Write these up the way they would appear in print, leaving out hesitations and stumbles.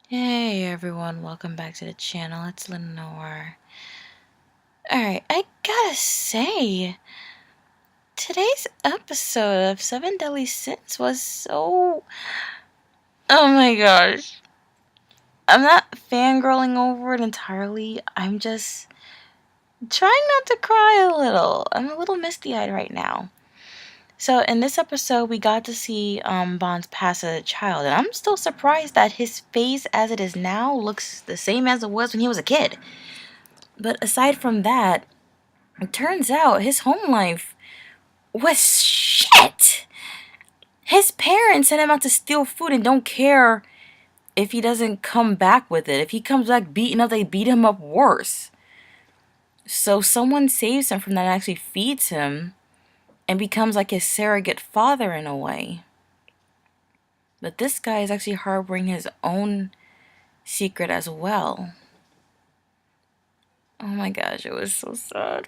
Hey everyone, welcome back to the channel. It's Lenore. Alright, I gotta say, today's episode of Seven Deadly Sins was so... Oh my gosh. I'm not fangirling over it entirely. I'm just trying not to cry a little. I'm a little misty-eyed right now. So in this episode, we got to see Bond's past as a child, and I'm still surprised that his face as it is now looks the same as it was when he was a kid. But aside from that, it turns out his home life was shit. His parents sent him out to steal food and don't care if he doesn't come back with it. If he comes back beaten up, they beat him up worse. So someone saves him from that and actually feeds him and becomes like his surrogate father in a way. But this guy is actually harboring his own secret as well. Oh my gosh, it was so sad.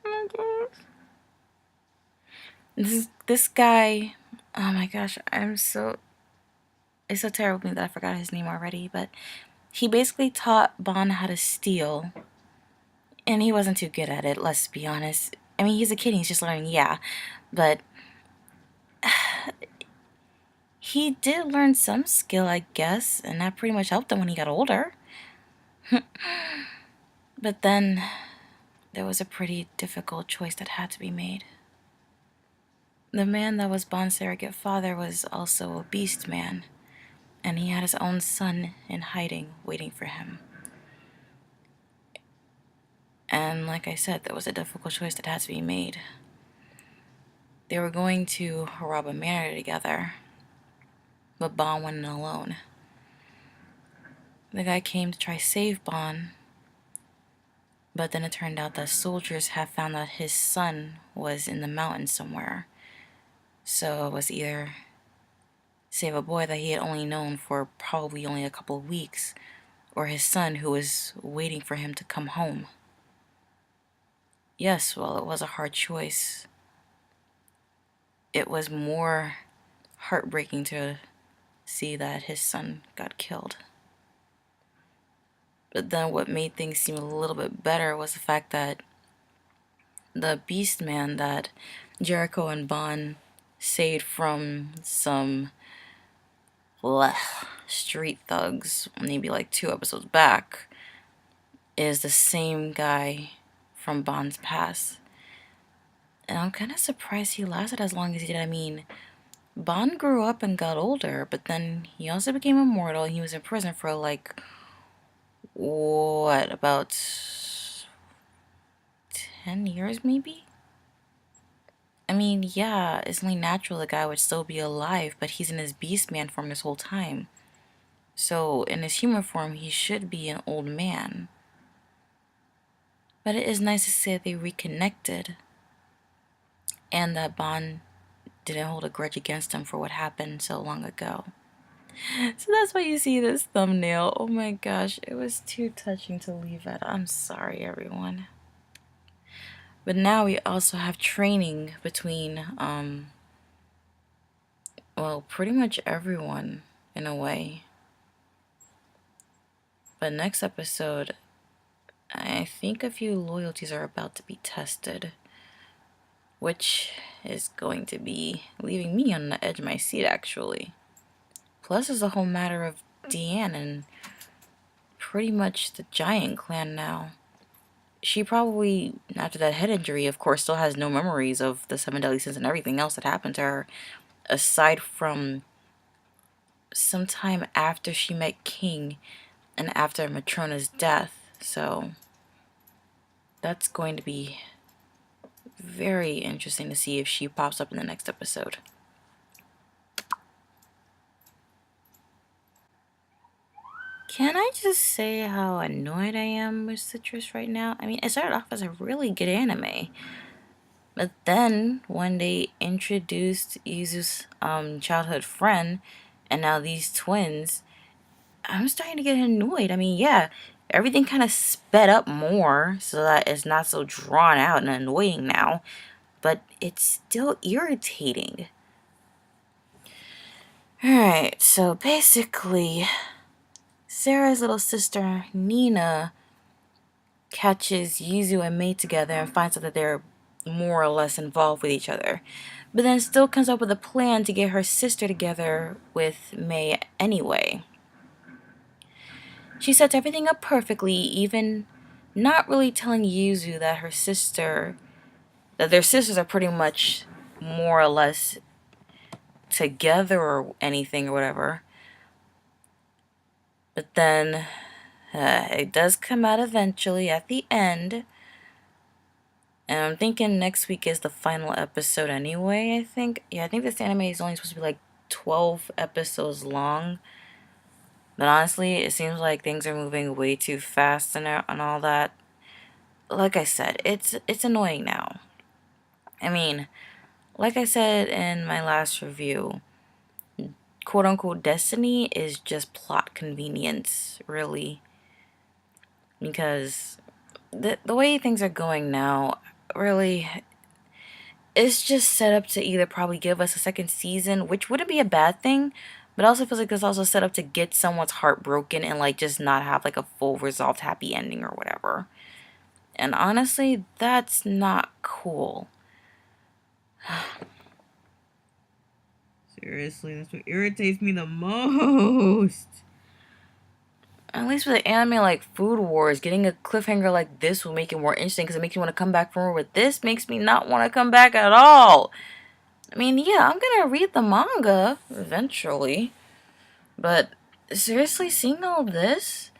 Oh my gosh. This guy, oh my gosh, it's so terrible to me that I forgot his name already, but he basically taught Bond how to steal, and he wasn't too good at it, let's be honest. I mean, he's a kid, he's just learning, yeah, but he did learn some skill, I guess, and that pretty much helped him when he got older. But then there was a pretty difficult choice that had to be made. The man that was Bond's surrogate father was also a beast man, and he had his own son in hiding, waiting for him. And like I said, there was a difficult choice that had to be made. They were going to rob a manor together, but Bond went in alone. The guy came to try save Bond, but then it turned out that soldiers had found that his son was in the mountains somewhere. So it was either save a boy that he had only known for probably only a couple of weeks, or his son who was waiting for him to come home. Yes, well, it was a hard choice. It was more heartbreaking to see that his son got killed. But then what made things seem a little bit better was the fact that the beast man that Jericho and Bond saved from some street thugs maybe like 2 episodes back is the same guy from Bond's past. And I'm kind of surprised he lasted as long as he did. I mean, Bond grew up and got older, but then he also became immortal. He was in prison for like, what, about 10 years maybe? I mean, yeah, it's only natural the guy would still be alive, but he's in his beast man form this whole time. So in his human form, he should be an old man. But it is nice to see that they reconnected, and that Bond didn't hold a grudge against him for what happened so long ago. So that's why you see this thumbnail. Oh my gosh, it was too touching to leave it. I'm sorry, everyone. But now we also have training between, well, pretty much everyone, in a way. But next episode, I think a few loyalties are about to be tested, which is going to be leaving me on the edge of my seat, actually. Plus, there's a whole matter of Deanne and pretty much the Giant Clan now. She probably, after that head injury, of course, still has no memories of the 7 deadly sins and everything else that happened to her, aside from sometime after she met King and after Matrona's death. So that's going to be very interesting to see if she pops up in the next episode. Can I just say how annoyed I am with Citrus right now? I mean, it started off as a really good anime, but then when they introduced Yuzu's childhood friend, and now these twins, I'm starting to get annoyed. I mean, yeah, everything kind of sped up more so that it's not so drawn out and annoying now, but it's still irritating. Alright, so basically, Sara's little sister, Nina, catches Yuzu and Mai together and finds out that they're more or less involved with each other. But then still comes up with a plan to get her sister together with Mai anyway. She sets everything up perfectly, even not really telling Yuzu that their sisters are pretty much more or less together or anything or whatever. But then it does come out eventually at the end. And I'm thinking next week is the final episode anyway, I think. Yeah, I think this anime is only supposed to be like 12 episodes long. But honestly, it seems like things are moving way too fast and all that. Like I said, it's annoying now. I mean, like I said in my last review, quote unquote destiny is just plot convenience, really. Because the way things are going now, really, it's just set up to either probably give us a second season, which wouldn't be a bad thing, but also feels like it's also set up to get someone's heart broken and like just not have like a full resolved happy ending or whatever. And honestly, that's not cool. Seriously, that's what irritates me the most. At least with an anime like Food Wars, getting a cliffhanger like this will make it more interesting because it makes you want to come back for more. But this makes me not want to come back at all. I mean, yeah, I'm gonna read the manga eventually. But seriously, seeing all this?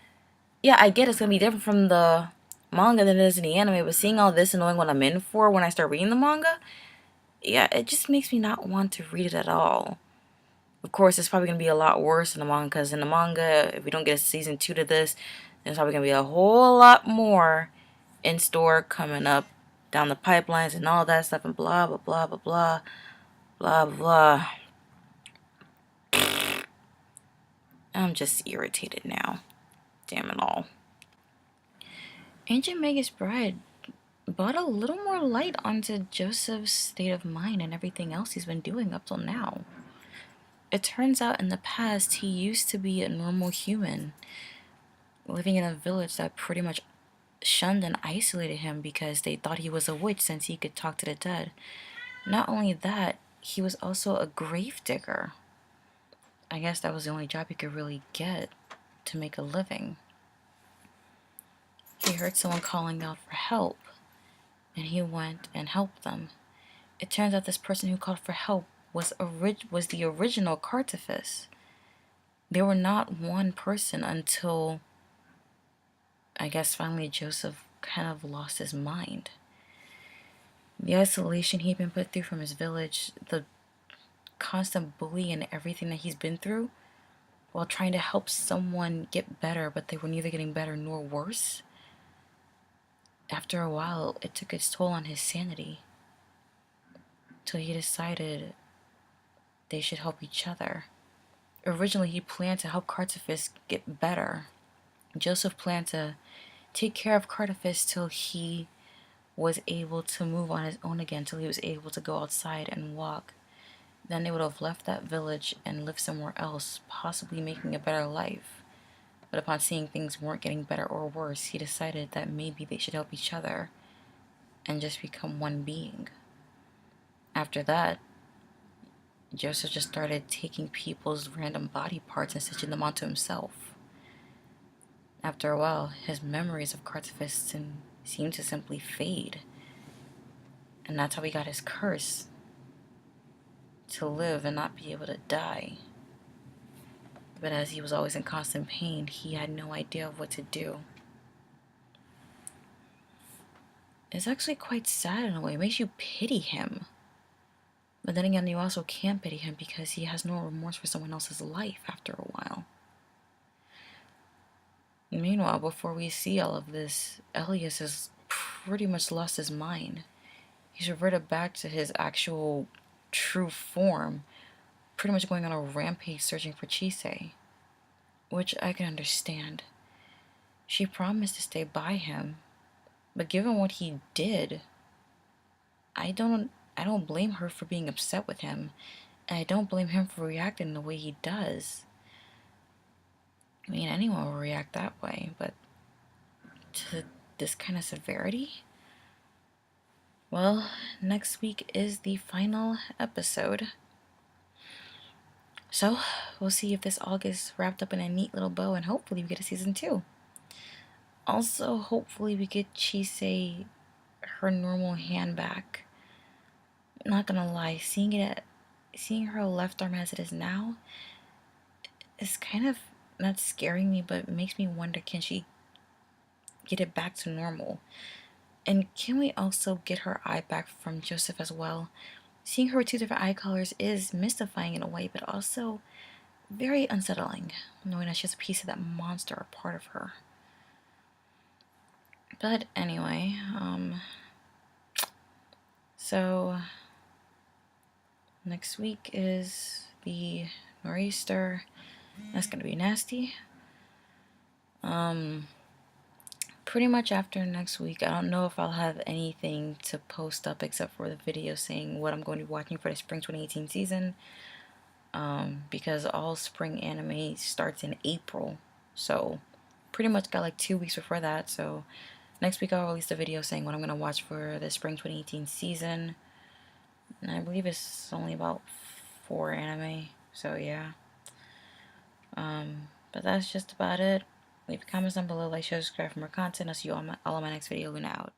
Yeah, I get it's gonna be different from the manga than it is in the anime, but seeing all this and knowing what I'm in for when I start reading the manga, yeah, it just makes me not want to read it at all. Of course, it's probably going to be a lot worse in the manga, because in the manga, if we don't get a season 2 to this, there's probably going to be a whole lot more in store coming up down the pipelines and all that stuff and blah, blah, blah, blah, blah, blah, blah. I'm just irritated now. Damn it all. Ancient Magus Bride brought a little more light onto Joseph's state of mind and everything else he's been doing up till now. It turns out in the past he used to be a normal human, living in a village that pretty much shunned and isolated him because they thought he was a witch since he could talk to the dead. Not only that, he was also a grave digger. I guess that was the only job he could really get to make a living. He heard someone calling out for help, and he went and helped them. It turns out this person who called for help was the original Cartifex. They were not one person until, I guess, finally Joseph kind of lost his mind. The isolation he'd been put through from his village, the constant bullying and everything that he's been through, while trying to help someone get better, but they were neither getting better nor worse. After a while, it took its toll on his sanity, till he decided they should help each other. Originally, he planned to help Cartifex get better. Joseph planned to take care of Cartifex till he was able to move on his own again, till he was able to go outside and walk. Then they would have left that village and lived somewhere else, possibly making a better life. But upon seeing things weren't getting better or worse, he decided that maybe they should help each other and just become one being. After that, Joseph just started taking people's random body parts and stitching them onto himself. After a while, his memories of Cartifex seemed to simply fade. And that's how he got his curse, to live and not be able to die. But as he was always in constant pain, he had no idea of what to do. It's actually quite sad in a way. It makes you pity him. But then again, you also can't pity him because he has no remorse for someone else's life after a while. Meanwhile, before we see all of this, Elias has pretty much lost his mind. He's reverted back to his actual true form, pretty much going on a rampage searching for Chise, which I can understand. She promised to stay by him, but given what he did, I don't blame her for being upset with him, and I don't blame him for reacting the way he does. I mean, anyone will react that way, but to this kind of severity? Well, next week is the final episode. So, we'll see if this all gets wrapped up in a neat little bow, and hopefully we get a season 2. Also, hopefully we get Chise her normal hand back. I'm not gonna lie, seeing her left arm as it is now is kind of not scaring me, but makes me wonder, can she get it back to normal? And can we also get her eye back from Joseph as well? Seeing her with 2 different eye colors is mystifying in a way, but also very unsettling, knowing that she has a piece of that monster a part of her. But anyway, so next week is the nor'easter. That's gonna be nasty. Pretty much after next week, I don't know if I'll have anything to post up except for the video saying what I'm going to be watching for the spring 2018 season. Because all spring anime starts in April, so pretty much got like 2 weeks before that. So next week I'll release a video saying what I'm gonna watch for the spring 2018 season, and I believe it's only about 4 anime, so yeah. But that's just about it. Leave comments down below, like, share, subscribe for more content. I'll see you all on my next video. Luna out.